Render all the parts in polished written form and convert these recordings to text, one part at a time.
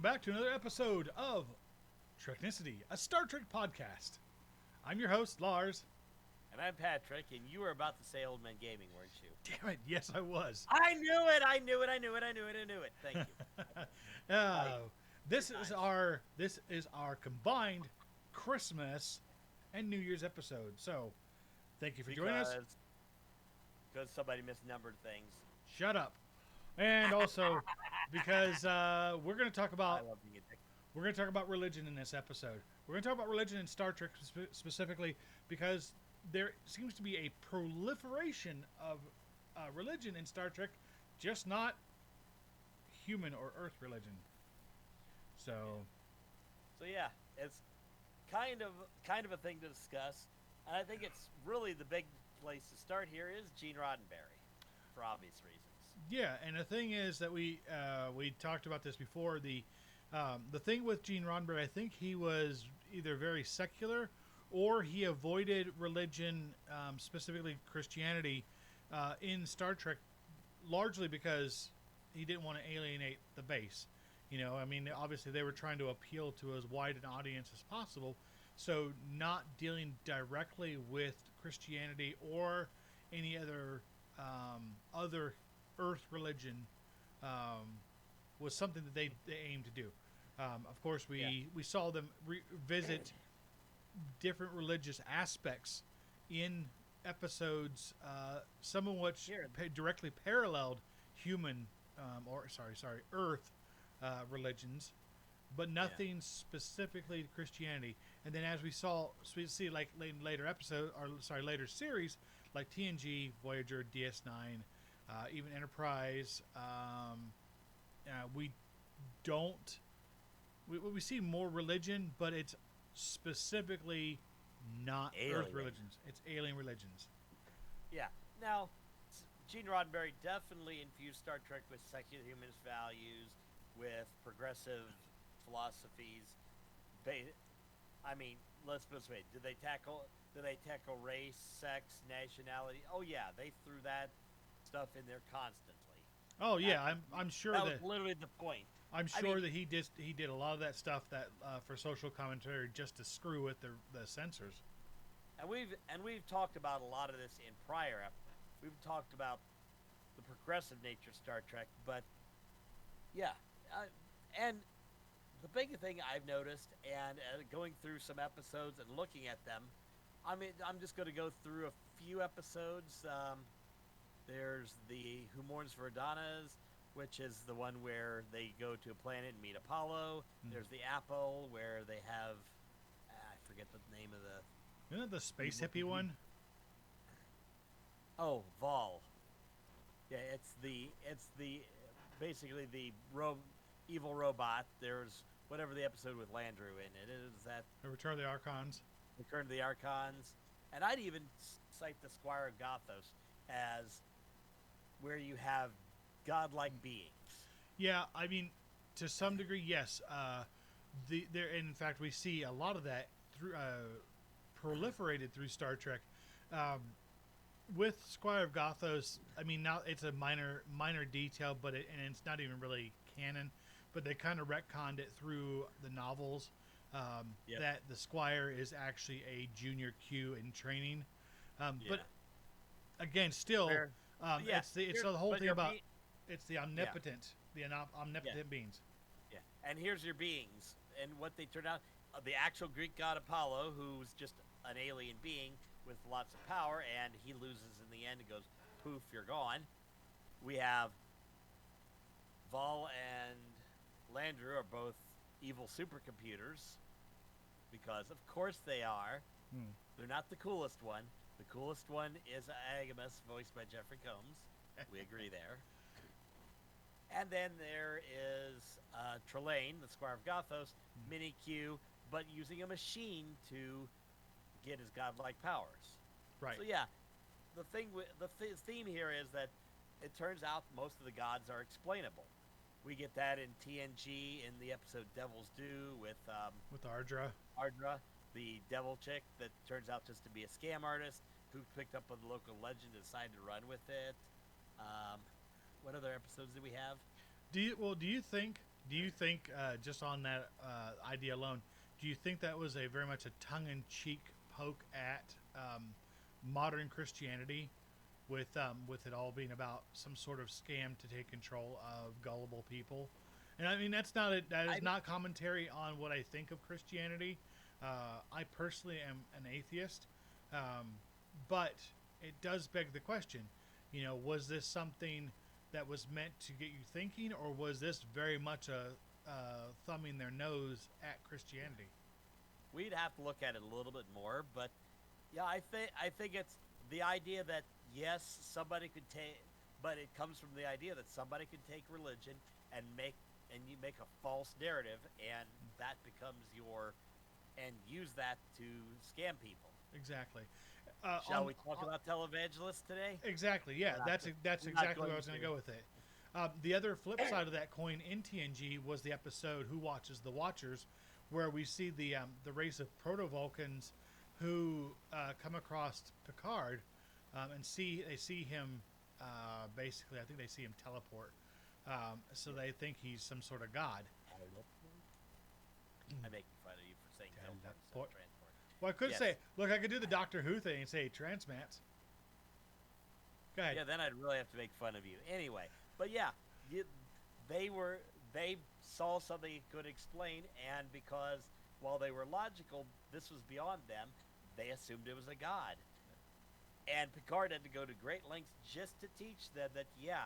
welcome back to another episode of Treknicity, a Star Trek podcast. I'm your host, Lars. And I'm Patrick, and you were about to say Old Man Gaming, weren't you? Damn it, yes, I was. I knew it! I knew it! Thank you. This is our combined Christmas and New Year's episode. So, thank you for joining us. Because somebody misnumbered things. Shut up. And also because we're going to talk about religion in this episode. We're going to talk about religion in Star Trek specifically because there seems to be a proliferation of religion in Star Trek, just not human or Earth religion. So yeah, it's kind of a thing to discuss, and I think it's really the big place to start here is Gene Roddenberry, for obvious reasons. Yeah, and the thing is that we talked about this before. The thing with Gene Roddenberry, I think he was either very secular or he avoided religion, specifically Christianity, in Star Trek, largely because he didn't want to alienate the base. You know, I mean, obviously they were trying to appeal to as wide an audience as possible, so not dealing directly with Christianity or any other Earth religion was something that they aimed to do. Of course, we saw them visit different religious aspects in episodes, some of which directly paralleled human Earth religions, but nothing specifically Christianity. And then as we see like later episode or later series like TNG, Voyager, DS9, even Enterprise, we see more religion, but it's specifically not Earth religions. It's alien religions. Yeah. Now, Gene Roddenberry definitely infused Star Trek with secular humanist values, with progressive philosophies. I mean, let's put it this way: did they tackle race, sex, nationality? Oh yeah, they threw that stuff in there constantly. Oh yeah, I'm sure that was literally the point. I'm sure that he did a lot of that stuff that for social commentary just to screw with the censors. And we've talked about a lot of this in prior episodes. We've talked about the progressive nature of Star Trek, but yeah, and the big thing I've noticed, and going through some episodes and looking at them, I mean, I'm just going to go through a few episodes. There's the Who Mourns for Adonis, which is the one where they go to a planet and meet Apollo. There's the Apple, where they have I forget the name of the. Isn't it the space hippie one? Oh, Vol. Yeah, it's the basically the evil robot. There's whatever the episode with Landru in it is, that The Return of the Archons. Return of the Archons, and I'd even cite the Squire of Gothos as where you have godlike beings. Yeah, I mean, to some degree, yes. In fact, we see a lot of that through proliferated through Star Trek. With Squire of Gothos, I mean, now it's a minor detail, but it's not even really canon. But they kind of retconned it through the novels that the Squire is actually a junior Q in training. But again, still, it's the whole thing about it's the omnipotent, omnipotent beings. Yeah, and here's your beings, and what they turned out: the actual Greek god Apollo, who's just an alien being with lots of power, and he loses in the end and goes, poof, you're gone. We have Vol and Landru are both evil supercomputers, because of course they are. They're not the coolest one. The coolest one is Agamus, voiced by Jeffrey Combs. We agree there. And then there is Trelane, the Squire of Gothos, Mini Q, but using a machine to get his godlike powers. Right. So yeah, the theme here is that it turns out most of the gods are explainable. We get that in TNG in the episode Devil's Due with Ardra. Ardra, the devil chick that turns out just to be a scam artist who picked up a local legend and decided to run with it. What other episodes do we have? Do you think Do you think, just on that idea alone, do you think that was a very much a tongue-in-cheek poke at modern Christianity, with it all being about some sort of scam to take control of gullible people? And I mean, that is not commentary on what I think of Christianity. I personally am an atheist, but it does beg the question. Was this something that was meant to get you thinking, or was this very much a thumbing their nose at Christianity? We'd have to look at it a little bit more, but yeah, I think it's the idea that yes, somebody could take, but it comes from the idea that somebody could take religion and you make a false narrative, and that becomes and use that to scam people. Exactly. Shall we talk about televangelists today? Exactly. Yeah, that's exactly where I was going to go with it. The other flip side of that coin in TNG was the episode "Who Watches the Watchers," where we see the race of proto-Vulcans who come across Picard and they see him basically. I think they see him teleport, so they think he's some sort of god. I'm making fun of you for saying teleport. Well, I could say, look, I could do the Doctor Who thing and say transmats. Go ahead. Yeah, then I'd really have to make fun of you. Anyway, but yeah, they saw something they could explain, and because while they were logical, this was beyond them, they assumed it was a god. And Picard had to go to great lengths just to teach them that, yeah,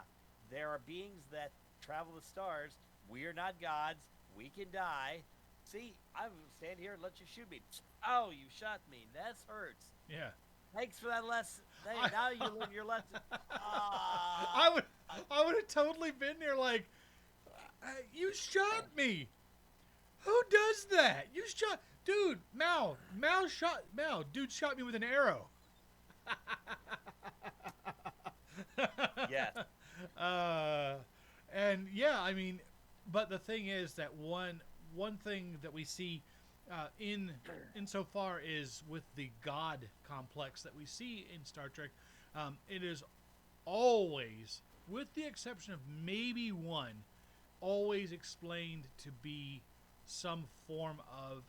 there are beings that travel the stars. We are not gods. We can die. See, I'm stand here and let you shoot me. Oh, you shot me. That hurts. Yeah. Thanks for that lesson. Hey, now you learn your lesson. I would have totally been there like, you shot me. Who does that? You shot, dude. Mal. Dude shot me with an arrow. Yes. And yeah, I mean, but the thing is that one thing that we see insofar is with the God complex that we see in Star Trek, it is always, with the exception of maybe one, always explained to be some form of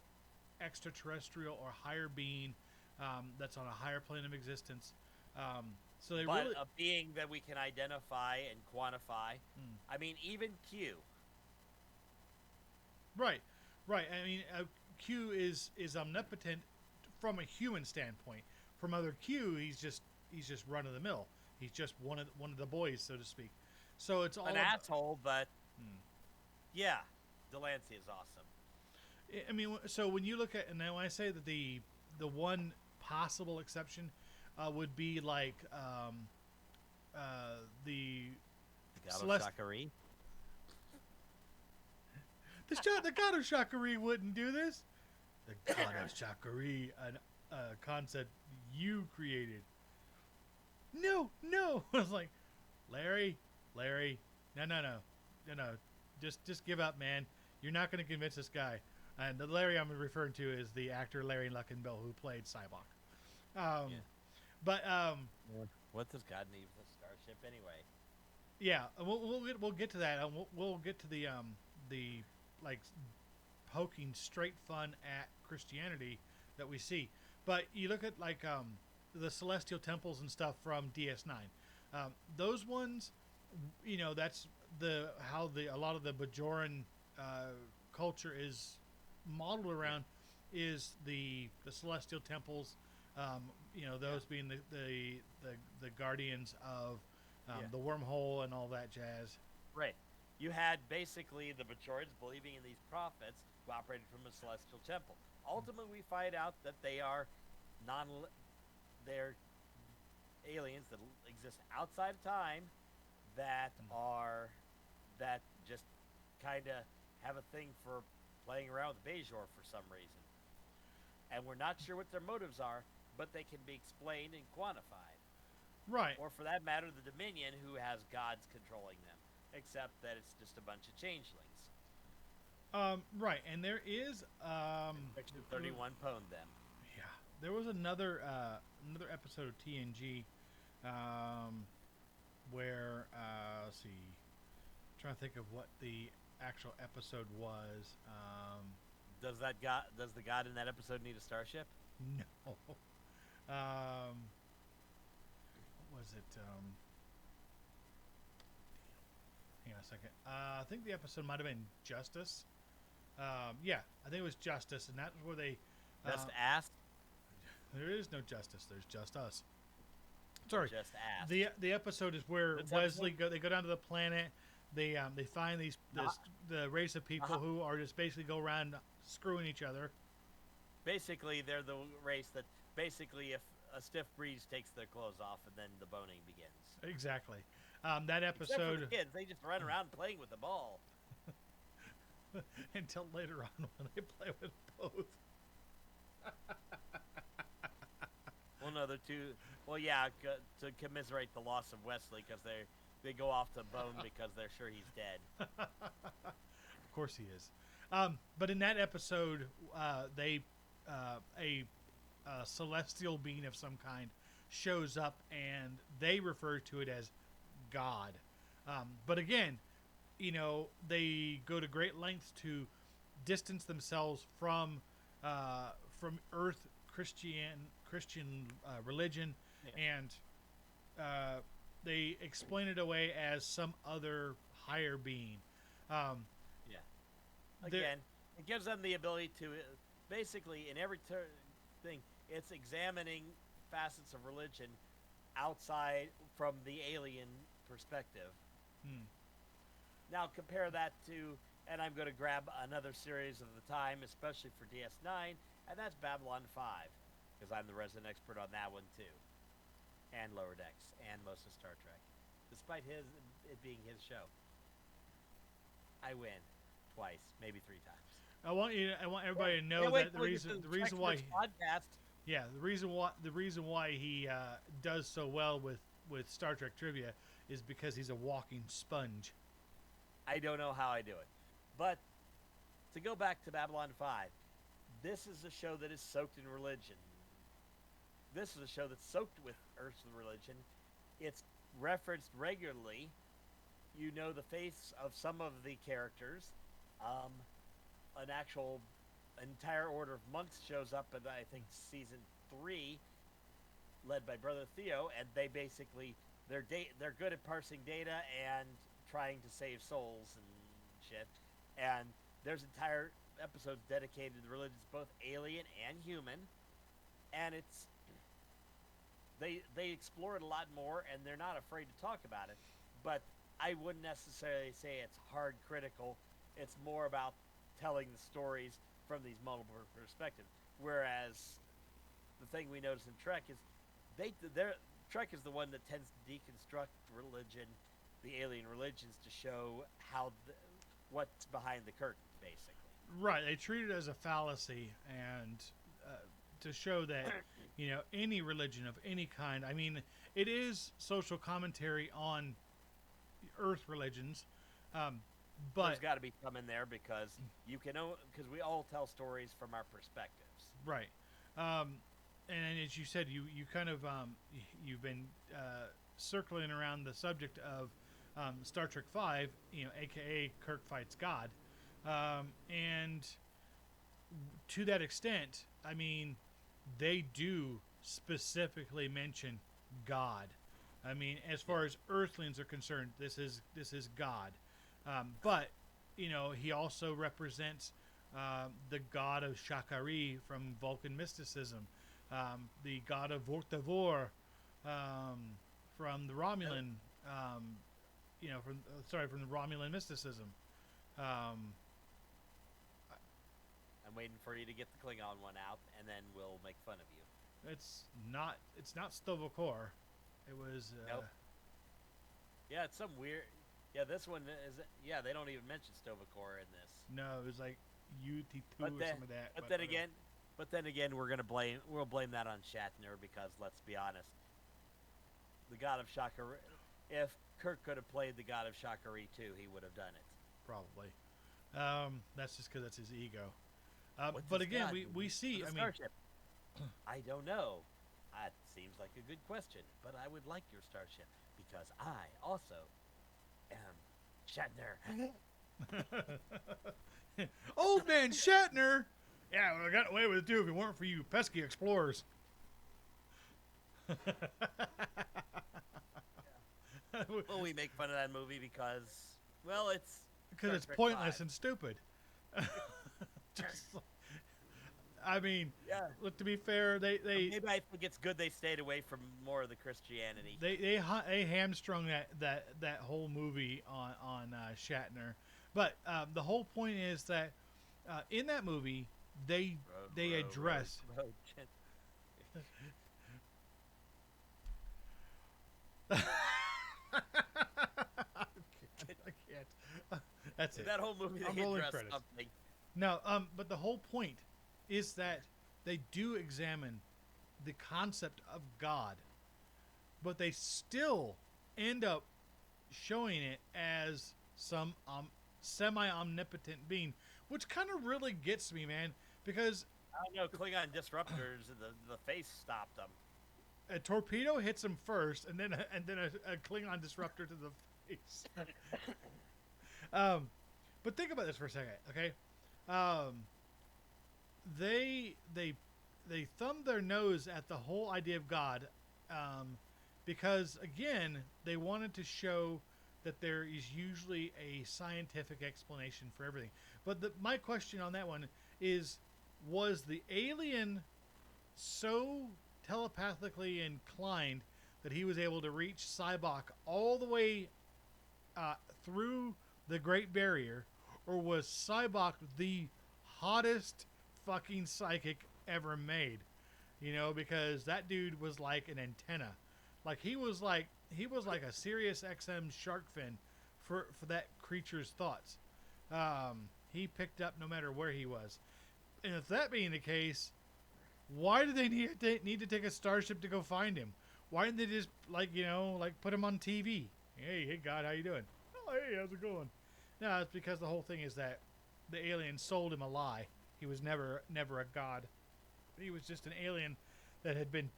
extraterrestrial or higher being that's on a higher plane of existence. So they but really a being that we can identify and quantify. I mean, even Q. Right. I mean, Q is omnipotent from a human standpoint. From other Q, he's just run of the mill. He's just one of the boys, so to speak. So it's all an asshole, but yeah, Delancey is awesome. I mean, so when you look at, and now I say that the one possible exception would be like the Shakari. The God of Shakari wouldn't do this. The God of Shakari, a concept you created. No. I was like, Larry, no. Just give up, man. You're not going to convince this guy. And the Larry I'm referring to is the actor Larry Luckenbill, who played Cybok. But what does God need with a starship anyway? Yeah, we'll get to that. We'll get to the like poking straight fun at Christianity that we see. But you look at like the celestial temples and stuff from DS9. Those ones, that's how a lot of the Bajoran culture is modeled around is the celestial temples. Those being the guardians of the wormhole and all that jazz. Right. You had basically the Bajorans believing in these prophets who operated from a celestial temple. Ultimately, we find out that they are they're aliens that exist outside of time that just kind of have a thing for playing around with Bajor for some reason. And we're not sure what their motives are, but they can be explained and quantified. Right. Or for that matter, the Dominion, who has gods controlling them, except that it's just a bunch of changelings. Right, and there is Section 31 pwned them. Yeah, there was another episode of TNG where let's see, trying to think of what the actual episode was. Does the god in that episode need a starship? No. What was it? Hang on a second. I think the episode might have been Justice. Yeah, I think it was Justice, and that's where they. Just ass. There is no justice. There's just us. Sorry. Just ass. The episode is where This Wesley episode? they go down to the planet. They find the race of people who are just basically go around screwing each other. Basically, they're the race that basically, if a stiff breeze takes their clothes off, and then the boning begins. Exactly. That Except for episode the kids, they just run around playing with the ball. until later on when they play with both. Well, no, they're too. Well, yeah, to commiserate the loss of Wesley because they go off to bone because they're sure he's dead. Of course he is. But in that episode, a celestial being of some kind shows up, and they refer to it as God. But again, they go to great lengths to distance themselves from Earth Christian religion, Yeah. and they explain it away as some other higher being. Yeah. Again, it gives them the ability to basically in every thing. It's examining facets of religion outside from the alien perspective. Now compare that to, and I'm going to grab another series of the time, especially for DS9, and that's Babylon 5, because I'm the resident expert on that one too, and Lower Decks, and most of Star Trek, despite it being his show. I win twice, maybe 3 times. I want everybody to know Can't wait that the till we get to reason why podcast. the reason why he does so well with Star Trek trivia is because he's a walking sponge. I don't know how I do it. But to go back to Babylon 5, this is a show that is soaked in religion. This is a show that's soaked with Earth's religion. It's referenced regularly. You know the face of some of the characters. An actual entire order of monks shows up in, I think, season 3, led by Brother Theo, and they basically they're good at parsing data and trying to save souls and shit. And there's entire episodes dedicated to the religions, both alien and human. And it's they explore it a lot more, and they're not afraid to talk about it. But I wouldn't necessarily say it's hard critical. It's more about telling the stories from these multiple perspectives. Whereas the thing we notice in Trek is Trek is the one that tends to deconstruct religion, the alien religions, to show what's behind the curtain, basically. Right, they treat it as a fallacy, and to show that any religion of any kind. I mean, it is social commentary on Earth religions, but there's got to be some in there because because we all tell stories from our perspectives. Right, and as you said, you kind of you've been circling around the subject of Star Trek V, aka Kirk fights God, and to that extent, I mean, they do specifically mention God. I mean, as far as Earthlings are concerned, this is God, but he also represents the god of Shakari from Vulcan mysticism, the god of Vortavor from the Romulan. From the Romulan mysticism. I'm waiting for you to get the Klingon one out, and then we'll make fun of you. It's not Stovokor. It was. Nope. Yeah, it's some weird. Yeah, this one is. Yeah, they don't even mention Stovokor in this. No, it was like UT2 or some of that. But then again, we'll blame that on Shatner because let's be honest, the god of Shakari. If Kirk could have played the god of Shakari too, he would have done it. Probably. That's just because that's his ego. What's But his again, god? we see. I mean, Starship. I don't know. That seems like a good question, but I would like your starship because I also am Shatner. Old man Shatner. Yeah, I would have gotten away with it too if it weren't for you pesky explorers. Well, we make fun of that movie because, well, it's Because Star it's Trek pointless 5. and stupid. I mean, Yeah. look, to be fair, Maybe I think it's good they stayed away from more of the Christianity. they hamstrung that whole movie on Shatner, but the whole point is that in that movie they address. Road. I can't. That's it. That whole movie, I'm they rolling address credits. something. No, but the whole point is that they do examine the concept of God, but they still end up showing it as some semi-omnipotent being, which kind of really gets me, man, because I don't know, Klingon disruptors, the face stopped them. a torpedo hits him first, and then a Klingon disruptor to the face. But think about this for a second, okay? They thumbed their nose at the whole idea of God, because again they wanted to show that there is usually a scientific explanation for everything. But my question on that one is, was the alien so telepathically inclined that he was able to reach Cybok all the way through the Great Barrier, or was Cybok the hottest fucking psychic ever made? You know, because that dude was like an antenna. Like he was like a Sirius XM shark fin for that creature's thoughts. He picked up no matter where he was. And if that being the case, why do they need to take a starship to go find him? Why didn't they just put him on TV? Hey God, how you doing? Oh, hey, how's it going? No, it's because the whole thing is that the alien sold him a lie. He was never a god. He was just an alien that had been,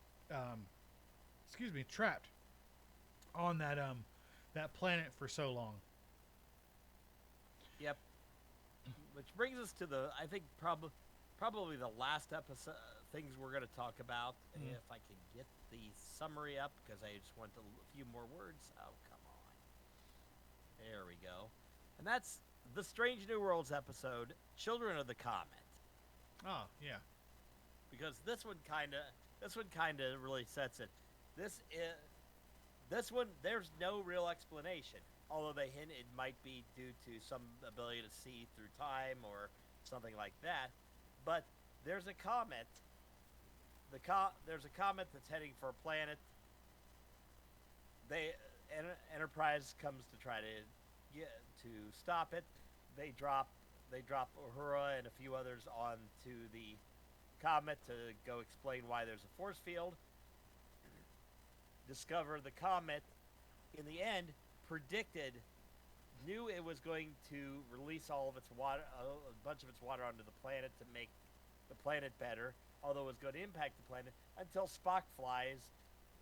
trapped on that planet for so long. Yep. Which brings us to I think probably the last episode things we're going to talk about. If I can get the summary up, because I just want a few more words. Oh, come on. There we go. And that's the Strange New Worlds episode, Children of the Comet. Oh, yeah. Because this one kind of really sets it. This one, there's no real explanation. Although they hint it might be due to some ability to see through time or something like that. But there's a comet. There's a comet that's heading for a planet. Enterprise comes to try to stop it. They drop Uhura and a few others onto the comet to go explain why there's a force field. Discover the comet, in the end, knew it was going to release all of its water, a bunch of its water onto the planet to make the planet better, although it was going to impact the planet, until Spock flies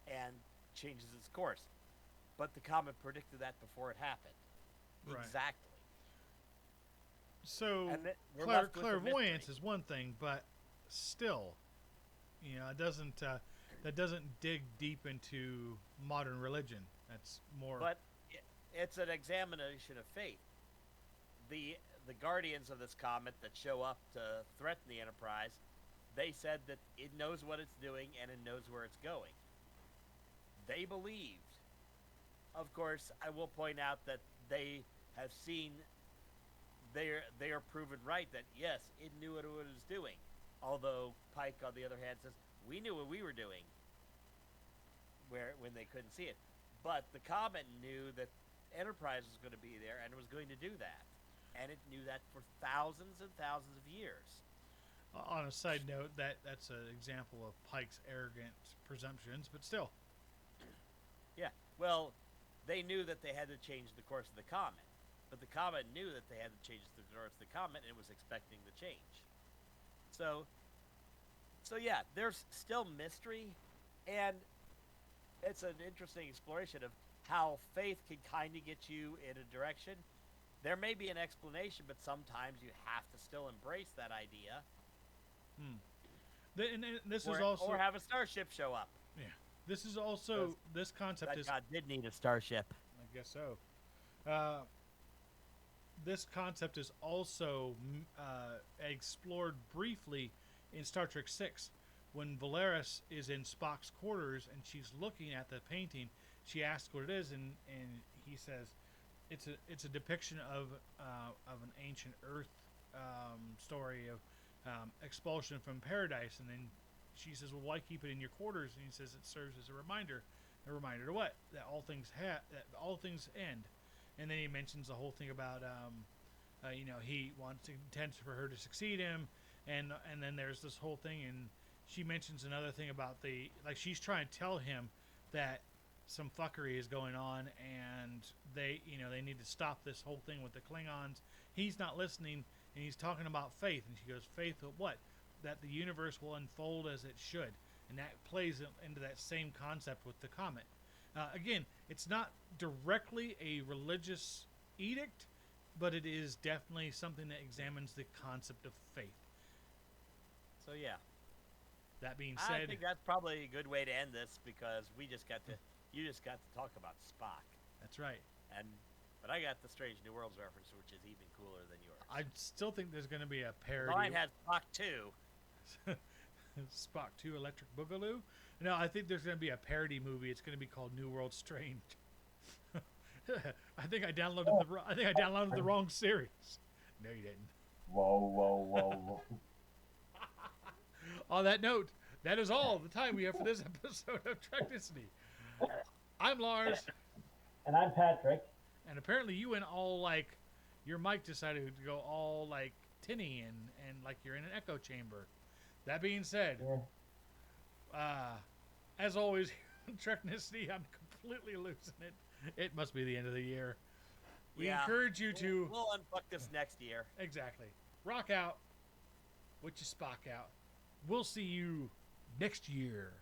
and changes its course. But the comet predicted that before it happened. Right. Exactly. So clairvoyance is one thing, but still, it doesn't that doesn't dig deep into modern religion. That's more. But it's an examination of faith. The guardians of this comet that show up to threaten the Enterprise, they said that it knows what it's doing and it knows where it's going. They believed. Of course, I will point out that they have seen. They are proven right that yes, it knew what it was doing. Although Pike, on the other hand, says we knew what we were doing. When they couldn't see it, but the comet knew that Enterprise was going to be there and was going to do that, and it knew that for thousands and thousands of years. On a side note, that's an example of Pike's arrogant presumptions, but still. Yeah, well, they knew that they had to change the course of the comet, but the comet knew that they had to change the course of the comet and it was expecting the change. So yeah, there's still mystery, and it's an interesting exploration of how faith can kind of get you in a direction, there may be an explanation, but sometimes you have to still embrace that idea. And this or, is also or have a starship show up. yeah. This is also this concept That is God did need a starship. I guess so. This concept is also explored briefly in Star Trek Six, when Valeris is in Spock's quarters and she's looking at the painting. She asks what it is, and he says, "It's a depiction of an ancient Earth story of expulsion from paradise." And then she says, "Well, why keep it in your quarters?" And he says, "It serves as a reminder. A reminder to what? That all things all things end." And then he mentions the whole thing about he intends for her to succeed him, and then there's this whole thing, and she mentions another thing about she's trying to tell him that some fuckery is going on, and they need to stop this whole thing with the Klingons. He's not listening, and he's talking about faith, and she goes, "Faith of what? That the universe will unfold as it should." And that plays into that same concept with the comet. Again, it's not directly a religious edict, but it is definitely something that examines the concept of faith. So yeah. That being said, I think that's probably a good way to end this, because you just got to talk about Spock. That's right. But I got the Strange New Worlds reference, which is even cooler than yours. I still think there's going to be a parody. Mine had Spock 2. Spock 2 Electric Boogaloo. No, I think there's going to be a parody movie. It's going to be called New World Strange. I think I downloaded the wrong series. No, you didn't. Whoa. On that note, that is all the time we have for this episode of Treknicity. I'm Lars. And I'm Patrick. And apparently you went all your mic decided to go all tinny and like you're in an echo chamber. That being said, as always, Treknicity, I'm completely losing it. It must be the end of the year. We encourage you to... We'll unfuck this next year. Exactly. Rock out. With your Spock out. We'll see you next year.